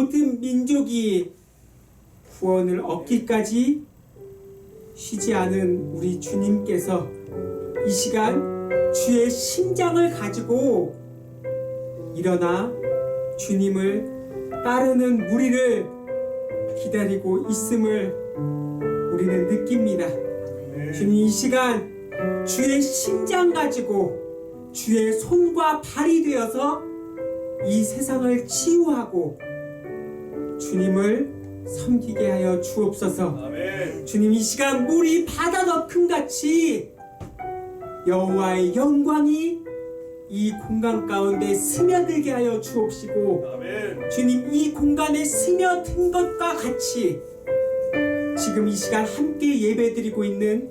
모든 민족이 구원을 얻기까지 쉬지 않은 우리 주님께서 이 시간 주의 심장을 가지고 일어나 주님을 따르는 무리를 기다리고 있음을 우리는 느낍니다. 주님, 이 시간 주의 심장 가지고 주의 손과 발이 되어서 이 세상을 치유하고 주님을 섬기게 하여 주옵소서. 아멘. 주님, 이 시간 물이 바다 덮음 같이 여호와의 영광이 이 공간 가운데 스며들게 하여 주옵시고, 아멘. 주님, 이 공간에 스며든 것과 같이 지금 이 시간 함께 예배드리고 있는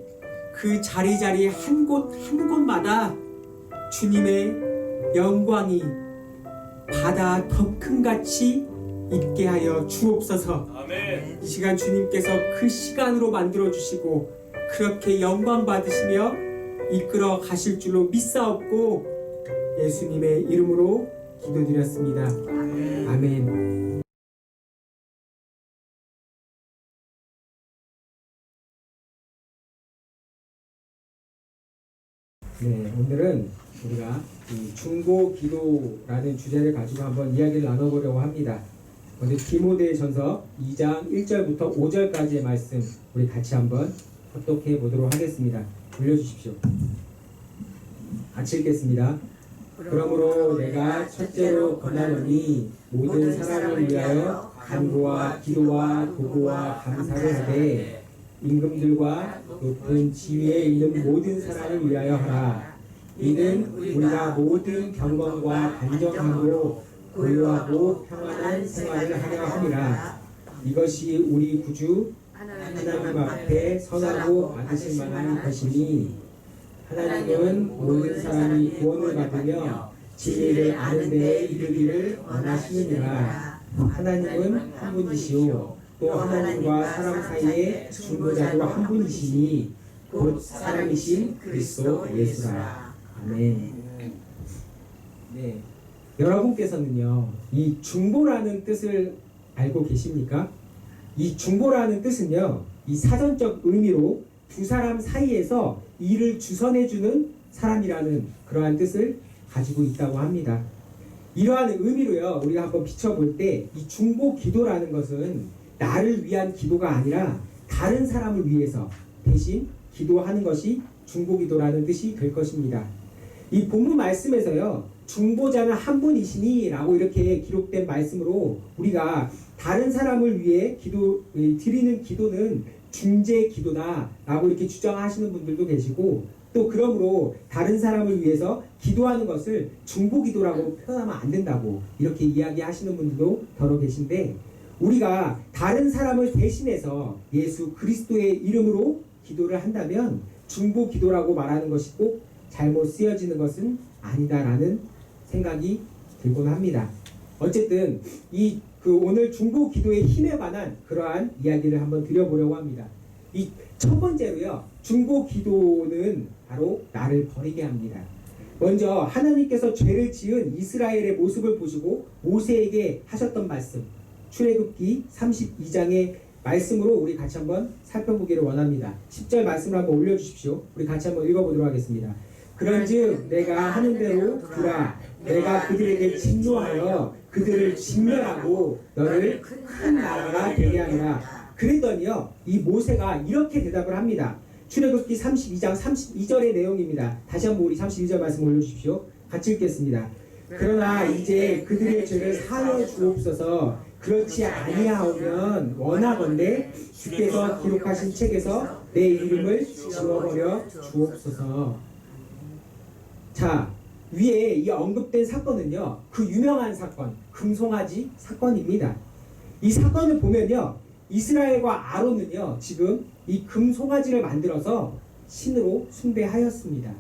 그 자리자리 한 곳 한 곳마다 주님의 영광이 바다 덮음같이 있게 하여 주옵소서. 아멘. 이 시간 주님께서 그 시간으로 만들어 주시고 그렇게 영광 받으시며 이끌어 가실 줄로 믿사옵고 예수님의 이름으로 기도드렸습니다. 아멘. 아멘. 네, 오늘은 우리가 이 중보 기도라는 주제를 가지고 한번 이야기를 나눠보려고 합니다. 먼저 디모데전서 2장 1절부터 5절까지의 말씀 우리 같이 한번 합독해 보도록 하겠습니다. 올려주십시오. 같이 읽겠습니다. 그러므로 내가 첫째로 권하노니 모든 사람을 위하여 간구와 기도와 도구와 감사를 하되 임금들과 높은 지위에 있는 모든 사람을 위하여 하라. 이는 우리가 모든 경건과 단정하고 고요하고 평안한 생활을 하려 함이라. 이것이 우리 구주 하나님 앞에 선하고 받으실 만한 것이니, 하나님은 모든 사람이 구원을 받으며 진리를 아는 데에 이르기를 원하시느니라. 하나님은 한 분이시오. 또 하나님과 사람 사이에 중보자도 한 분이시니 곧 사람이신 그리스도 예수라. 아멘. 네, 여러분께서는요, 이 중보라는 뜻을 알고 계십니까? 이 중보라는 뜻은요, 이 사전적 의미로 두 사람 사이에서 일을 주선해주는 사람이라는 그러한 뜻을 가지고 있다고 합니다. 이러한 의미로요, 우리가 한번 비춰볼 때 이 중보 기도라는 것은 나를 위한 기도가 아니라 다른 사람을 위해서 대신 기도하는 것이 중보 기도라는 뜻이 될 것입니다. 이 본문 말씀에서요, 중보자는 한 분이시니 라고 이렇게 기록된 말씀으로 우리가 다른 사람을 위해 드리는 기도는 중재 기도다 라고 이렇게 주장하시는 분들도 계시고, 또 그러므로 다른 사람을 위해서 기도하는 것을 중보 기도라고 표현하면 안 된다고 이렇게 이야기하시는 분들도 더러 계신데, 우리가 다른 사람을 대신해서 예수 그리스도의 이름으로 기도를 한다면 중보 기도라고 말하는 것이 꼭 잘못 쓰여지는 것은 아니다라는 생각이 들곤 합니다. 어쨌든 오늘 중보 기도의 힘에 관한 그러한 이야기를 한번 드려보려고 합니다. 이 첫 번째로요, 중보 기도는 바로 나를 버리게 합니다. 먼저 하나님께서 죄를 지은 이스라엘의 모습을 보시고 모세에게 하셨던 말씀, 출애굽기 32장의 말씀으로 우리 같이 한번 살펴보기를 원합니다. 10절 말씀을 한번 올려주십시오. 우리 같이 한번 읽어보도록 하겠습니다. 그런즉 내가 하는 대로 두라. 내가 그들에게 진노하여 그들을 진멸하고 너를 큰 나라가 되게 하리라. 그랬더니요, 이 모세가 이렇게 대답을 합니다. 출애굽기 32장 32절의 내용입니다. 다시 한번 우리 31절 말씀 올려주십시오. 같이 읽겠습니다. 그러나 이제 그들의 죄를 사하여 주옵소서. 그렇지 아니하오면 원하건대 주께서 기록하신 책에서 내 이름을 지워버려 주옵소서. 자, 위에 이 언급된 사건은요, 그 유명한 사건, 금송아지 사건입니다. 이 사건을 보면요, 이스라엘과 아론은요, 지금 이 금송아지를 만들어서 신으로 숭배하였습니다.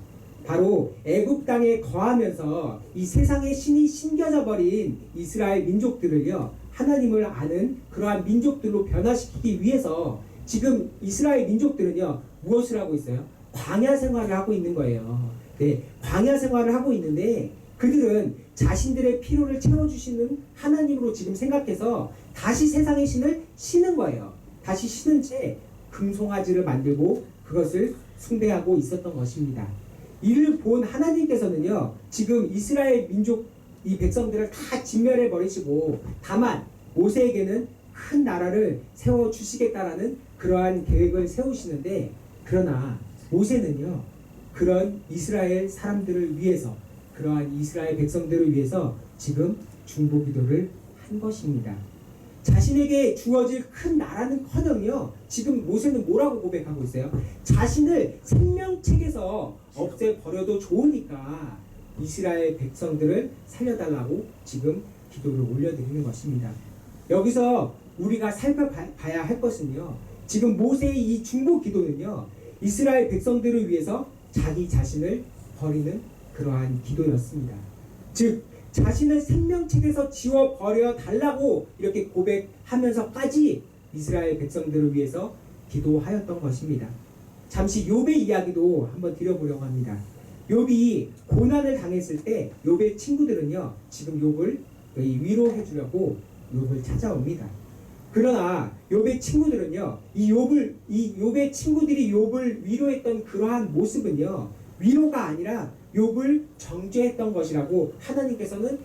바로 애굽 땅에 거하면서 이 세상의 신이 심겨져 버린 이스라엘 민족들을요, 하나님을 아는 그러한 민족들로 변화시키기 위해서 지금 이스라엘 민족들은요, 무엇을 하고 있어요? 광야 생활을 하고 있는 거예요. 네, 광야 생활을 하고 있는데 그들은 자신들의 필요를 채워주시는 하나님으로 지금 생각해서 다시 세상의 신을 신은 거예요. 다시 신은 채 금송아지를 만들고 그것을 숭배하고 있었던 것입니다. 이를 본 하나님께서는요, 지금 이스라엘 민족 이 백성들을 다 진멸해 버리시고 다만 모세에게는 큰 나라를 세워주시겠다라는 그러한 계획을 세우시는데, 그러나 모세는요, 그런 이스라엘 사람들을 위해서, 그러한 이스라엘 백성들을 위해서 지금 중보기도를 한 것입니다. 자신에게 주어질 큰 나라는커녕요, 지금 모세는 뭐라고 고백하고 있어요? 자신을 생명책에서 없애버려도 좋으니까 이스라엘 백성들을 살려달라고 지금 기도를 올려드리는 것입니다. 여기서 우리가 살펴봐야 할 것은요, 지금 모세의 이 중보 기도는요, 이스라엘 백성들을 위해서 자기 자신을 버리는 그러한 기도였습니다. 즉 자신을 생명책에서 지워버려 달라고 이렇게 고백하면서까지 이스라엘 백성들을 위해서 기도하였던 것입니다. 잠시 욥의 이야기도 한번 드려보려고 합니다. 욥이 고난을 당했을 때 욥의 친구들은요, 지금 욥을 위로해 주려고 욥을 찾아옵니다. 그러나 욥의 친구들은요, 이 욥의 친구들이 욥을 위로했던 그러한 모습은요, 위로가 아니라 욥을 정죄했던 것이라고 하나님께서는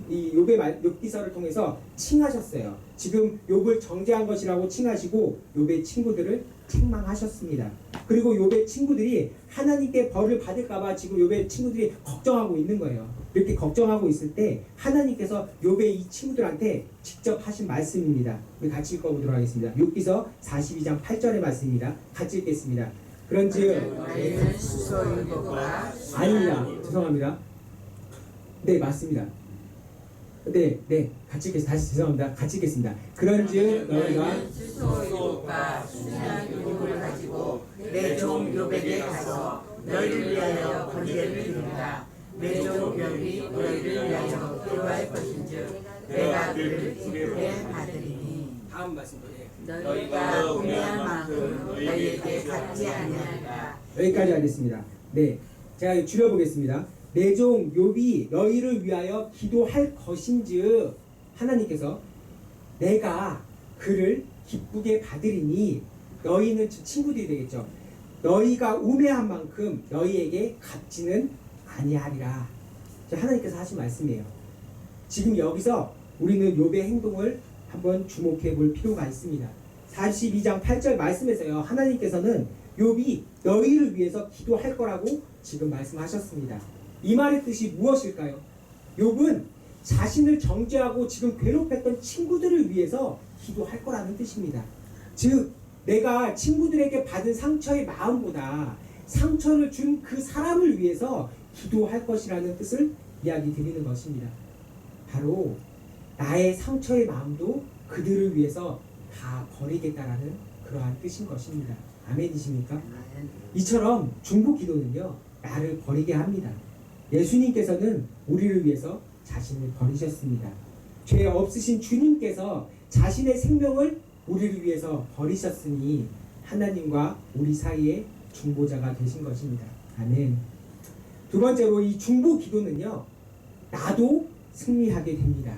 이 욥기서를 통해서 칭하셨어요. 지금 욥을 정죄한 것이라고 칭하시고 욥의 친구들을 책망하셨습니다. 그리고 욥의 친구들이 하나님께 벌을 받을까봐 지금 욥의 친구들이 걱정하고 있는 거예요. 이렇게 걱정하고 있을 때 하나님께서 욥의 이 친구들한테 직접 하신 말씀입니다. 우리 같이 읽어보도록 하겠습니다. 욥기서 42장 8절의 말씀입니다. 같이 읽겠습니다. 그런즉 아닙니다. 죄송합니다. 네, 맞습니다. 네, 같이 읽겠습니다. 다시 죄송합니다. 같이 읽겠습니다. 그런즉 너희가 수소욕과 순수한 욕을 가지고 내 종 욥에게 가서 너희를 위하여 번제를 드린다. 내 종 욥이 너희를 위하여 기도할 것인즉 내가 그를 기쁘게 받으리니. 다음 말씀도 너희가 구매한 만큼 너희에게 갚지 아니하리라. 여기까지 하겠습니다. 네, 제가 줄여보겠습니다. 내 종 욥이 너희를 위하여 기도할 것인즉 하나님께서 내가 그를 기쁘게 받으리니, 너희는 친구들이 되겠죠. 너희가 우매한 만큼 너희에게 갚지는 아니하리라. 하나님께서 하신 말씀이에요. 지금 여기서 우리는 욥의 행동을 한번 주목해 볼 필요가 있습니다. 42장 8절 말씀에서요, 하나님께서는 욥이 너희를 위해서 기도할 거라고 지금 말씀하셨습니다. 이 말의 뜻이 무엇일까요? 욥은 자신을 정죄하고 지금 괴롭혔던 친구들을 위해서 기도할 거라는 뜻입니다. 즉 내가 친구들에게 받은 상처의 마음보다 상처를 준 그 사람을 위해서 기도할 것이라는 뜻을 이야기 드리는 것입니다. 바로 나의 상처의 마음도 그들을 위해서 다 버리겠다라는 그러한 뜻인 것입니다. 아멘이십니까? 이처럼 중보 기도는요, 나를 버리게 합니다. 예수님께서는 우리를 위해서 자신을 버리셨습니다. 죄 없으신 주님께서 자신의 생명을 우리를 위해서 버리셨으니 하나님과 우리 사이에 중보자가 되신 것입니다. 아멘. 두 번째로 이 중보 기도는요, 나도 승리하게 됩니다.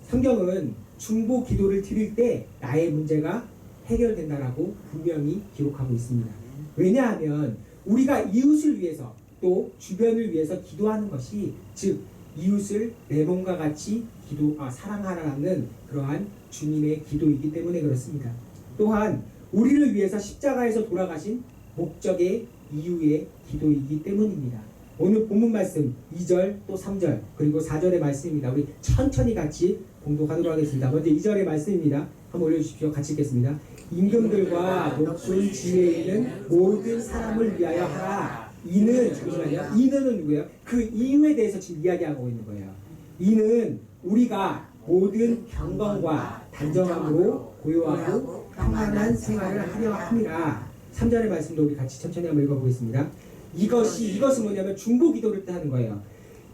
성경은 중보 기도를 드릴 때 나의 문제가 해결된다라고 분명히 기록하고 있습니다. 왜냐하면 우리가 이웃을 위해서 또 주변을 위해서 기도하는 것이, 즉 이웃을 내 몸과 같이 사랑하라는 그러한 주님의 기도이기 때문에 그렇습니다. 또한 우리를 위해서 십자가에서 돌아가신 목적의 이유의 기도이기 때문입니다. 오늘 본문 말씀 2절 또 3절 그리고 4절의 말씀입니다. 우리 천천히 같이 봉독하도록 하겠습니다. 먼저 2절의 말씀입니다. 한번 올려주십시오. 같이 읽겠습니다. 임금들과 높은 지위에 있는 모든 사람을 위하여 하라. 이는 잠시만요. 이는은 누구예요? 그 이유에 대해서 지금 이야기하고 있는 거예요. 이는 우리가 모든 경건과 단정함으로 고요하고 평안한 생활을 하려 함이라. 3절의 말씀도 우리 같이 천천히 한번 읽어보겠습니다. 이것은 뭐냐면 중보 기도를 뜻하는 거예요.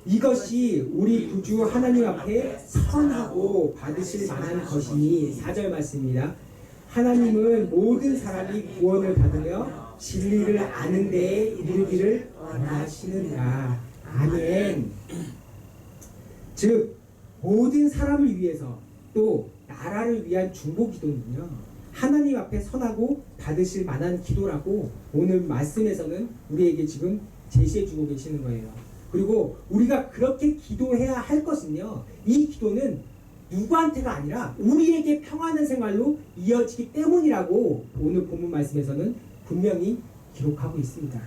이것이 우리 구주 하나님 앞에 선하고 받으실 만한 것이니. 4절 말씀입니다. 하나님은 모든 사람이 구원을 받으며 진리를 아는 데에 이르기를 원하시느니라. 아멘. 즉 모든 사람을 위해서 또 나라를 위한 중보 기도는요, 하나님 앞에 선하고 받으실 만한 기도라고 오늘 말씀에서는 우리에게 지금 제시해 주고 계시는 거예요. 그리고 우리가 그렇게 기도해야 할 것은요, 이 기도는 누구한테가 아니라 우리에게 평안한 생활로 이어지기 때문이라고 오늘 본문 말씀에서는 분명히 기록하고 있습니다.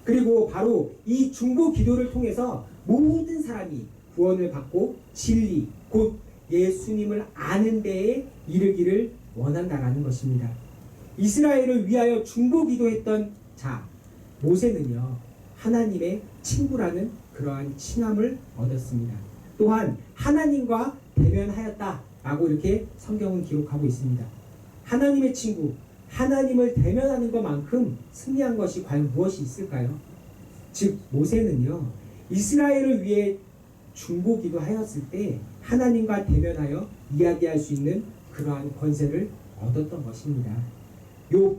그리고 바로 이 중보 기도를 통해서 모든 사람이 구원을 받고 진리, 곧 예수님을 아는 데에 이르기를 원한다라는 것입니다. 이스라엘을 위하여 중보 기도했던 자 모세는요, 하나님의 친구라는 그러한 칭함을 얻었습니다. 또한 하나님과 대면하였다라고 이렇게 성경은 기록하고 있습니다. 하나님의 친구, 하나님을 대면하는 것만큼 승리한 것이 과연 무엇이 있을까요? 즉 모세는요, 이스라엘을 위해 중보 기도하였을 때 하나님과 대면하여 이야기할 수 있는 그러한 권세를 얻었던 것입니다. 욥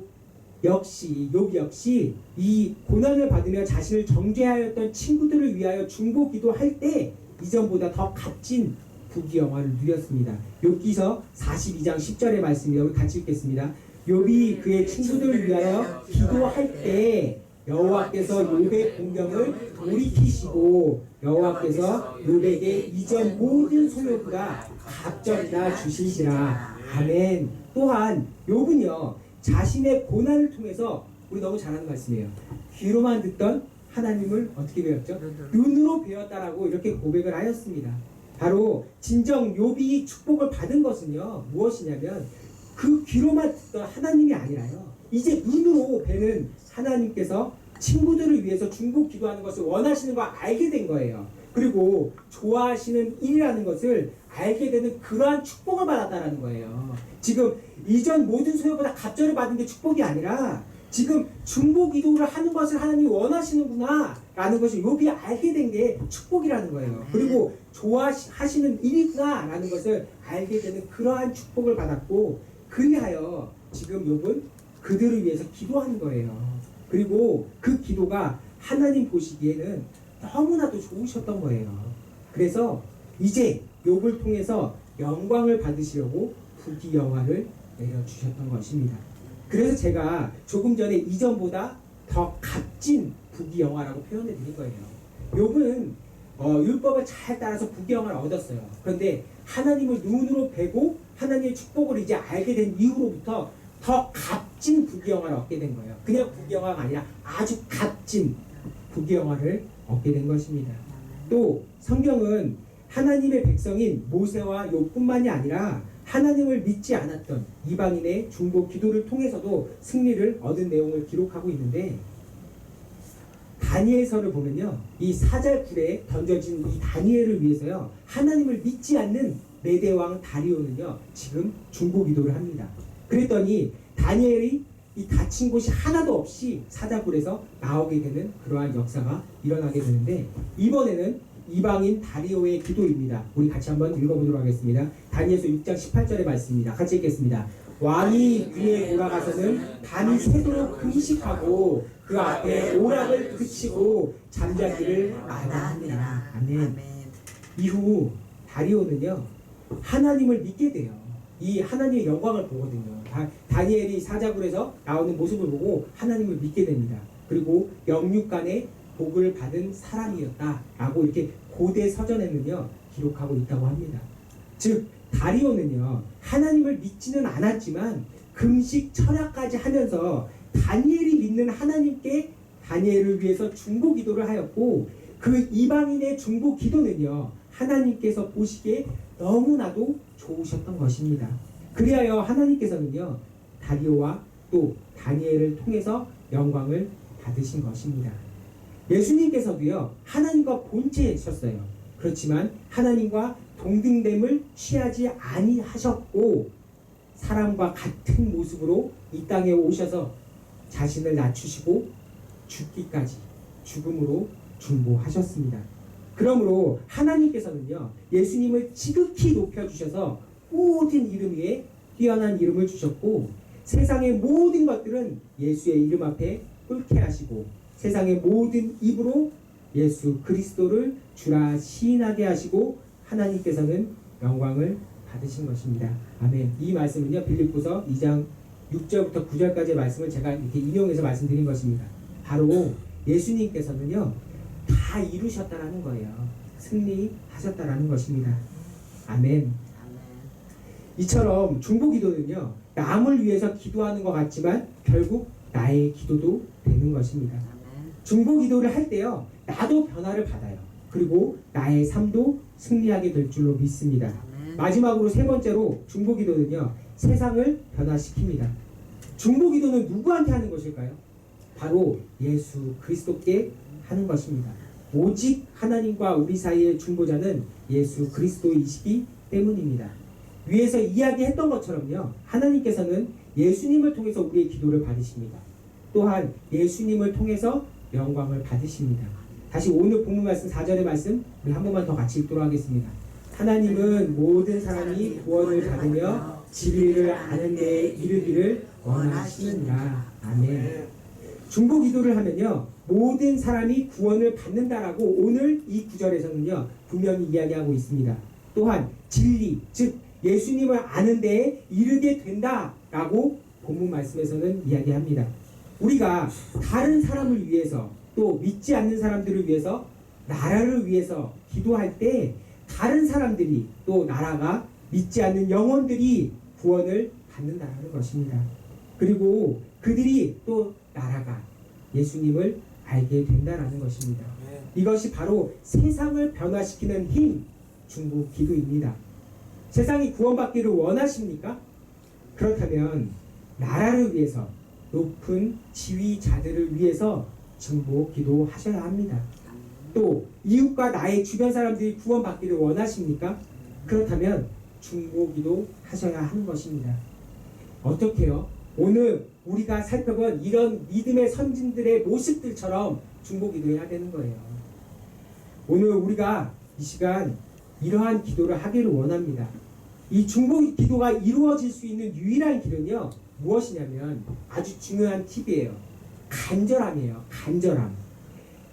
역시 이 고난을 받으며 자신을 정죄하였던 친구들을 위하여 중보 기도할 때 이전보다 더 값진 부귀영화를 누렸습니다. 욥기서 42장 10절의 말씀입니다. 우리 같이 읽겠습니다. 욥이 그의 친구들을 위하여 기도할 때 여호와께서 욥의 공경을 돌이키시고 여호와께서 욥에게 이전 모든 소욕보다 갑절이나 주시시라. 아멘. 또한 욥은요, 자신의 고난을 통해서, 우리 너무 잘하는 말씀이에요, 귀로만 듣던 하나님을 어떻게 배웠죠? 눈으로 배웠다라고 이렇게 고백을 하였습니다. 바로 진정 욥이 축복을 받은 것은요, 무엇이냐면 그 귀로만 듣던 하나님이 아니라요, 이제 눈으로 뵈는 하나님께서 친구들을 위해서 중보 기도하는 것을 원하시는 걸 알게 된 거예요. 그리고 좋아하시는 일이라는 것을 알게 되는 그러한 축복을 받았다는 거예요. 지금 이전 모든 소유보다 갑절을 받은 게 축복이 아니라 지금 중보 기도를 하는 것을 하나님이 원하시는구나 라는 것을 욥이 알게 된 게 축복이라는 거예요. 그리고 좋아하시는 일이구나 라는 것을 알게 되는 그러한 축복을 받았고, 그리하여 지금 욥은 그들을 위해서 기도하는 거예요. 그리고 그 기도가 하나님 보시기에는 너무나도 좋으셨던 거예요. 그래서 이제 욥을 통해서 영광을 받으시려고 부귀영화를 내려주셨던 것입니다. 그래서 제가 조금 전에 이전보다 더 값진 부귀영화라고 표현해 드린 거예요. 욥은 율법을 잘 따라서 부귀영화를 얻었어요. 그런데 하나님을 눈으로 뵈고 하나님의 축복을 이제 알게 된 이후로부터 더 값진 부귀영화를 얻게 된 거예요. 그냥 부귀영화가 아니라 아주 값진 부귀영화를 얻게 된 것입니다. 또 성경은 하나님의 백성인 모세와 욥뿐만이 아니라 하나님을 믿지 않았던 이방인의 중보 기도를 통해서도 승리를 얻은 내용을 기록하고 있는데, 다니엘서를 보면요, 이 사절굴에 던져진 이 다니엘을 위해서요, 하나님을 믿지 않는 메대왕 다리오는요, 지금 중보 기도를 합니다. 그랬더니 다니엘이 이 닫힌 곳이 하나도 없이 사자굴에서 나오게 되는 그러한 역사가 일어나게 되는데, 이번에는 이방인 다리오의 기도입니다. 우리 같이 한번 읽어보도록 하겠습니다. 다니엘서 6장 18절의 말씀입니다. 같이 읽겠습니다. 왕이 위에 올라가서는 밤이 새도록 금식하고 그 앞에 오락을 그치고 잠자기를 마다하니라. 아멘. 이후 다리오는요, 하나님을 믿게 돼요. 이 하나님의 영광을 보거든요. 다니엘이 사자굴에서 나오는 모습을 보고 하나님을 믿게 됩니다. 그리고 영육간에 복을 받은 사람이었다라고 이렇게 고대 서전에는요, 기록하고 있다고 합니다. 즉 다리오는요, 하나님을 믿지는 않았지만 금식 철야까지 하면서 다니엘이 믿는 하나님께 다니엘을 위해서 중보 기도를 하였고, 그 이방인의 중보 기도는요, 하나님께서 보시기에 너무나도 좋으셨던 것입니다. 그리하여 하나님께서는요, 다리오와 또 다니엘을 통해서 영광을 받으신 것입니다. 예수님께서도요, 하나님과 본체셨어요. 그렇지만 하나님과 동등됨을 취하지 아니하셨고 사람과 같은 모습으로 이 땅에 오셔서 자신을 낮추시고 죽기까지 죽음으로 중보하셨습니다. 그러므로 하나님께서는요, 예수님을 지극히 높여주셔서 모든 이름 위에 뛰어난 이름을 주셨고, 세상의 모든 것들은 예수의 이름 앞에 꿇게 하시고, 세상의 모든 입으로 예수 그리스도를 주라 시인하게 하시고, 하나님께서는 영광을 받으신 것입니다. 아멘. 이 말씀은요, 빌립보서 2장 6절부터 9절까지의 말씀을 제가 이렇게 인용해서 말씀드린 것입니다. 바로 예수님께서는요, 다 이루셨다라는 거예요. 승리하셨다라는 것입니다. 아멘. 이처럼 중보기도는요, 남을 위해서 기도하는 것 같지만 결국 나의 기도도 되는 것입니다. 중보기도를 할 때요, 나도 변화를 받아요. 그리고 나의 삶도 승리하게 될 줄로 믿습니다. 마지막으로 세 번째로 중보기도는요, 세상을 변화시킵니다. 중보기도는 누구한테 하는 것일까요? 바로 예수 그리스도께 하는 것입니다. 오직 하나님과 우리 사이의 중보자는 예수 그리스도이시기 때문입니다. 위에서 이야기했던 것처럼요, 하나님께서는 예수님을 통해서 우리의 기도를 받으십니다. 또한 예수님을 통해서 영광을 받으십니다. 다시 오늘 본문 말씀 4절의 말씀 우리 한 번만 더 같이 읽도록 하겠습니다. 하나님은 모든 사람이 구원을 받으며 진리를 아는 데에 이르기를 원하시느니라. 아멘. 중보기도를 하면요, 모든 사람이 구원을 받는다라고 오늘 이 구절에서는요, 분명히 이야기하고 있습니다. 또한 진리, 즉 예수님을 아는 데에 이르게 된다라고 본문 말씀에서는 이야기합니다. 우리가 다른 사람을 위해서, 또 믿지 않는 사람들을 위해서, 나라를 위해서 기도할 때 다른 사람들이, 또 나라가, 믿지 않는 영혼들이 구원을 받는다는 것입니다. 그리고 그들이, 또 나라가 예수님을 알게 된다는 것입니다. 이것이 바로 세상을 변화시키는 힘, 중보기도입니다. 세상이 구원받기를 원하십니까? 그렇다면 나라를 위해서, 높은 지위자들을 위해서 중보기도 하셔야 합니다. 또 이웃과 나의 주변 사람들이 구원받기를 원하십니까? 그렇다면 중보기도 하셔야 하는 것입니다. 어떻게요? 오늘 우리가 살펴본 이런 믿음의 선진들의 모습들처럼 중보기도해야 되는 거예요. 오늘 우리가 이 시간 이러한 기도를 하기를 원합니다. 이 중보기도가 이루어질 수 있는 유일한 길은요, 무엇이냐면 아주 중요한 팁이에요. 간절함이에요. 간절함.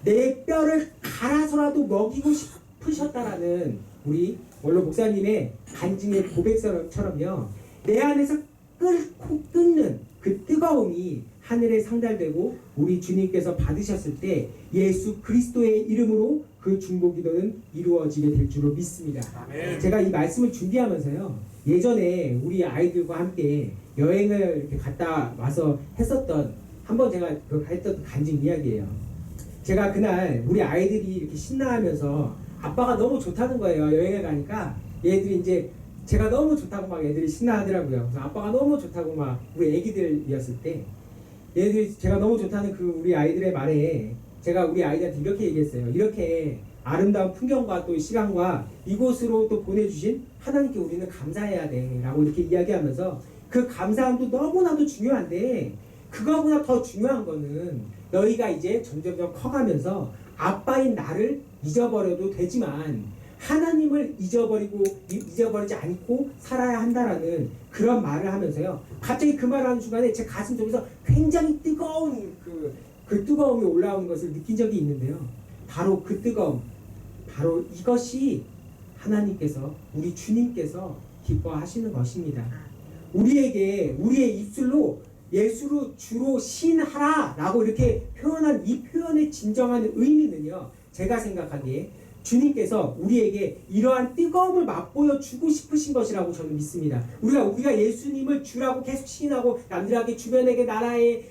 내 뼈를 갈아서라도 먹이고 싶으셨다라는 우리 원로 목사님의 간증의 고백처럼요, 내 안에서 끓고 끓는 그 뜨거움이 하늘에 상달되고 우리 주님께서 받으셨을 때 예수 그리스도의 이름으로 그 중보기도는 이루어지게 될 줄로 믿습니다. 아멘. 제가 이 말씀을 준비하면서요, 예전에 우리 아이들과 함께 여행을 이렇게 갔다 와서 했었던, 한번 제가 했던 간증 이야기예요. 제가 그날 우리 아이들이 이렇게 신나하면서 아빠가 너무 좋다는 거예요. 여행을 가니까 얘들이 이제 제가 너무 좋다고 막 애들이 신나하더라고요. 그래서 아빠가 너무 좋다고 막 우리 애기들이었을 때 얘들이 제가 너무 좋다는 그 우리 아이들의 말에 제가 우리 아이들한테 이렇게 얘기했어요. 이렇게 아름다운 풍경과 또 시간과 이곳으로 또 보내주신 하나님께 우리는 감사해야 돼 라고 이렇게 이야기하면서 그 감사함도 너무나도 중요한데 그거보다 더 중요한 거는 너희가 이제 점점점 커가면서 아빠인 나를 잊어버려도 되지만 하나님을 잊어버리지 않고 살아야 한다라는 그런 말을 하면서요, 갑자기 그 말을 하는 순간에 제 가슴 속에서 굉장히 뜨거운 그 뜨거움이 올라오는 것을 느낀 적이 있는데요. 바로 그 뜨거움, 바로 이것이 하나님께서, 우리 주님께서 기뻐하시는 것입니다. 우리에게 우리의 입술로 예수로 주로 신하라 라고 이렇게 표현한 이 표현의 진정한 의미는요, 제가 생각하기에 주님께서 우리에게 이러한 뜨거움을 맛보여 주고 싶으신 것이라고 저는 믿습니다. 우리가 예수님을 주라고 계속 시인하고 남들에게, 주변에게, 나라에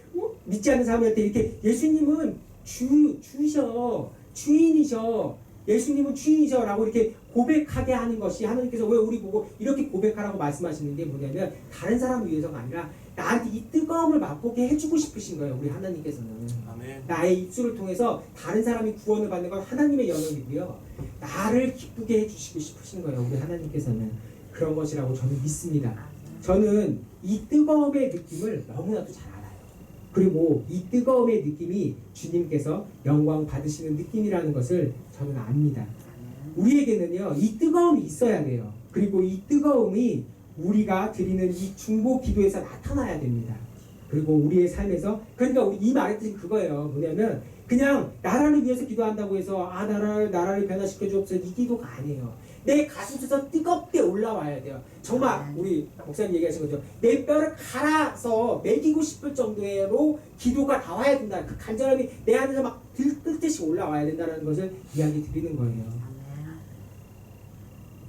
믿지 않는 사람한테 이렇게 예수님은 주이셔, 주인이셔, 예수님은 주인이셔 라고 이렇게 고백하게 하는 것이, 하나님께서 왜 우리 보고 이렇게 고백하라고 말씀하시는 게 뭐냐면 다른 사람을 위해서가 아니라 나한테 이 뜨거움을 맛보게 해주고 싶으신 거예요. 우리 하나님께서는. 아멘. 나의 입술을 통해서 다른 사람이 구원을 받는 건 하나님의 영역이고요, 나를 기쁘게 해주시고 싶으신 거예요. 우리 하나님께서는. 그런 것이라고 저는 믿습니다. 저는 이 뜨거움의 느낌을 너무나도 잘 알아요. 그리고 이 뜨거움의 느낌이 주님께서 영광 받으시는 느낌이라는 것을 저는 압니다. 우리에게는요, 이 뜨거움이 있어야 돼요. 그리고 이 뜨거움이 우리가 드리는 이 중보 기도에서 나타나야 됩니다. 그리고 우리의 삶에서, 그러니까 이 말의 뜻이 그거예요. 뭐냐면 그냥 나라를 위해서 기도한다고 해서 나라를 변화시켜 주옵소서, 이 기도가 아니에요. 내 가슴에서 뜨겁게 올라와야 돼요. 정말 우리 목사님 얘기하신 거죠. 내 뼈를 갈아서 먹이고 싶을 정도로 기도가 나와야 된다. 그 간절함이 내 안에서 막 들끓듯이 올라와야 된다는 것을 이야기 드리는 거예요.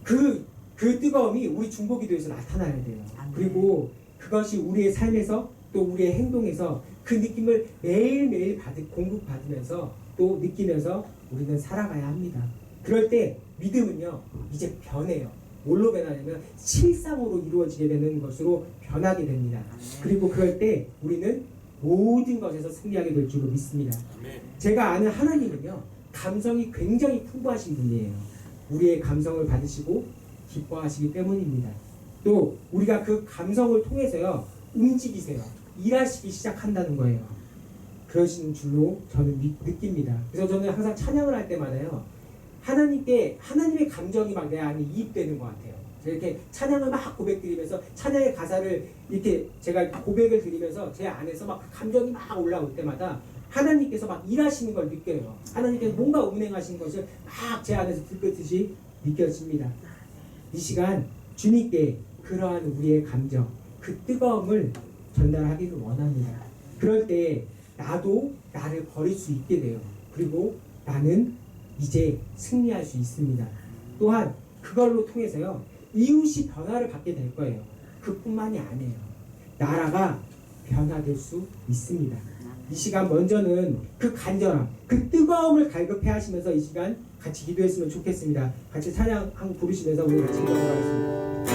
그 뜨거움이 우리 중보기도에서 나타나야 돼요. 그리고 그것이 우리의 삶에서 또 우리의 행동에서 그 느낌을 매일매일 공급받으면서 또 느끼면서 우리는 살아가야 합니다. 그럴 때 믿음은요 이제 변해요. 뭘로 변하냐면 실상으로 이루어지게 되는 것으로 변하게 됩니다. 그리고 그럴 때 우리는 모든 것에서 승리하게 될 줄로 믿습니다. 제가 아는 하나님은요 감성이 굉장히 풍부하신 분이에요. 우리의 감성을 받으시고 기뻐하시기 때문입니다. 또 우리가 그 감성을 통해서요 움직이세요. 일하시기 시작한다는 거예요. 그러신 줄로 저는 느낍니다. 그래서 저는 항상 찬양을 할 때마다요 하나님의 감정이 막 내 안에 이입되는 것 같아요. 이렇게 찬양을 막 고백드리면서 찬양의 가사를 이렇게 제가 고백을 드리면서 제 안에서 막 감정이 막 올라올 때마다 하나님께서 막 일하시는 걸 느껴요. 하나님께서 뭔가 운행하시는 것을 막 제 안에서 들끓듯이 느껴집니다. 이 시간 주님께 그러한 우리의 감정, 그 뜨거움을 전달하기를 원합니다. 그럴 때 나도 나를 버릴 수 있게 돼요. 그리고 나는 이제 승리할 수 있습니다. 또한 그걸로 통해서요 이웃이 변화를 받게 될 거예요. 그뿐만이 아니에요. 나라가 변화될 수 있습니다. 이 시간 먼저는 그 간절함, 그 뜨거움을 갈급해 하시면서 이 시간 같이 기도했으면 좋겠습니다. 같이 찬양 한 곡 부르시면서 우리 같이 기도하겠습니다.